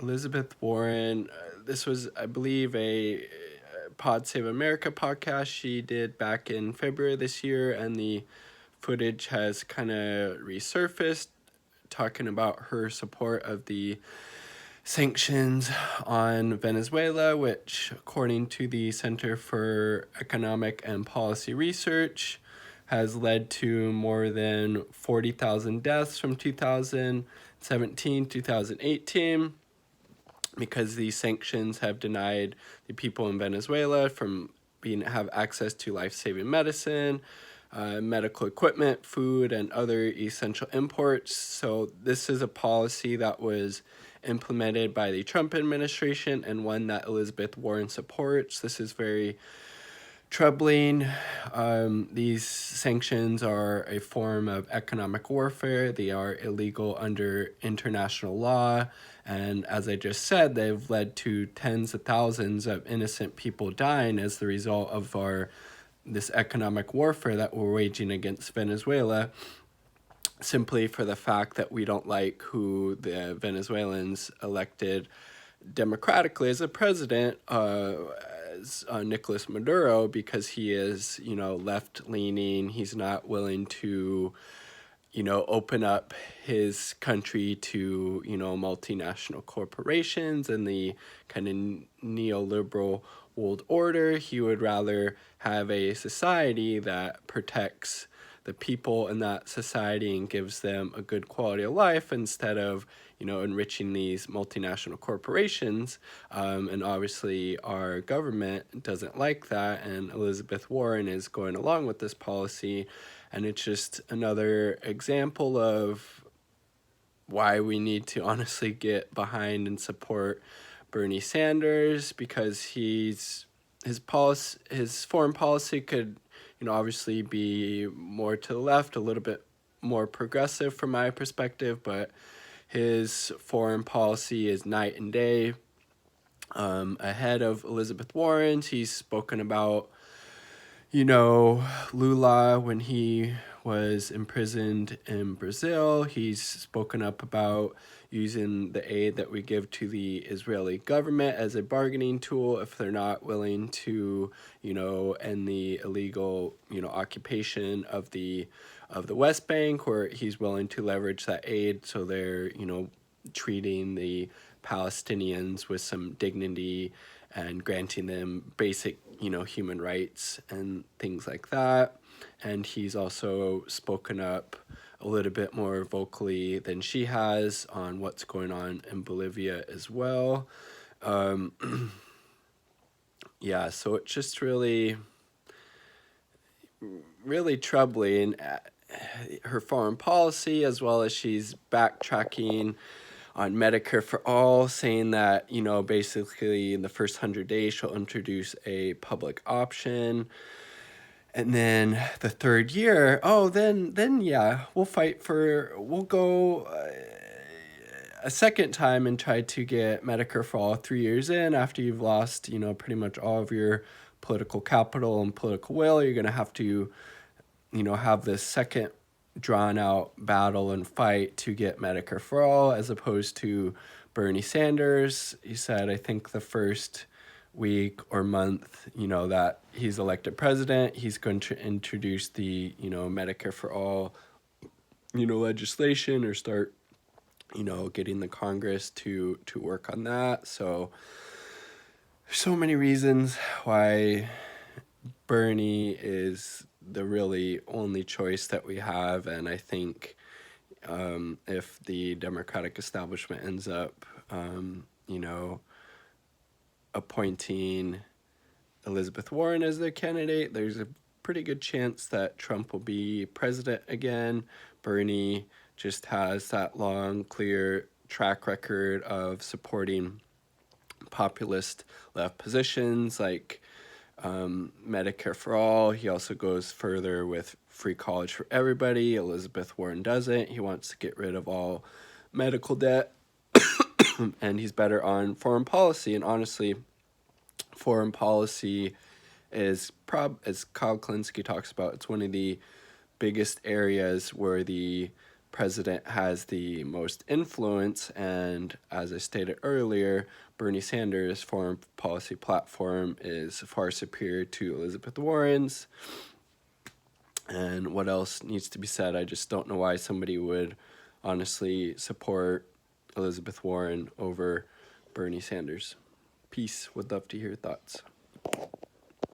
Elizabeth Warren, this was, I believe, a Pod Save America podcast she did back in February this year, and the footage has kind of resurfaced talking about her support of the sanctions on Venezuela, which, according to the Center for Economic and Policy Research, has led to more than 40,000 deaths from 2017 2018, because these sanctions have denied the people in Venezuela from being have access to life-saving medicine, medical equipment, food, and other essential imports. So this is a policy that was implemented by the Trump administration and one that Elizabeth Warren supports. This is very troubling. These sanctions are a form of economic warfare. They are illegal under international law. And as I just said, they've led to tens of thousands of innocent people dying as the result of this economic warfare that we're waging against Venezuela, simply for the fact that we don't like who the Venezuelans elected democratically as a president, as Nicolas Maduro, because he is, left leaning. He's not willing to, open up his country to, multinational corporations and the kind of neoliberal world order. He would rather have a society that protects the people in that society and gives them a good quality of life, instead of enriching these multinational corporations. And obviously our government doesn't like that, and Elizabeth Warren is going along with this policy. And it's just another example of why we need to honestly get behind and support Bernie Sanders, because his foreign policy could, obviously be more to the left, a little bit more progressive from my perspective, but his foreign policy is night and day ahead of Elizabeth Warren's. He's spoken about, Lula when he was imprisoned in Brazil. He's spoken up about using the aid that we give to the Israeli government as a bargaining tool if they're not willing to, end the illegal, occupation of the West Bank, where he's willing to leverage that aid so they're, treating the Palestinians with some dignity and granting them basic, human rights and things like that. And he's also spoken up a little bit more vocally than she has on what's going on in Bolivia as well. Yeah, so it's just really, really troubling, her foreign policy, as well as she's backtracking on Medicare for All, saying that, basically in the first 100 days, she'll introduce a public option. And then the third year, then yeah, we'll go a second time and try to get Medicare for All 3 years in, after you've lost, pretty much all of your political capital and political will. You're going to have to, have this second drawn out battle and fight to get Medicare for All, as opposed to Bernie Sanders. He said, I think the first week or month, that he's elected president, he's going to introduce the, Medicare for All, legislation, or start, getting the Congress to work on that. So there's so many reasons why Bernie is the really only choice that we have. And I think if the Democratic establishment ends up, appointing Elizabeth Warren as their candidate, there's a pretty good chance that Trump will be president again. Bernie just has that long, clear track record of supporting populist left positions like Medicare for All. He also goes further with free college for everybody. Elizabeth Warren doesn't. He wants to get rid of all medical debt. And he's better on foreign policy. And honestly, foreign policy is, as Kyle Klinsky talks about, it's one of the biggest areas where the president has the most influence, and as I stated earlier, Bernie Sanders' foreign policy platform is far superior to Elizabeth Warren's. And what else needs to be said? I just don't know why somebody would honestly support Elizabeth Warren over Bernie Sanders. Peace. Would love to hear your thoughts.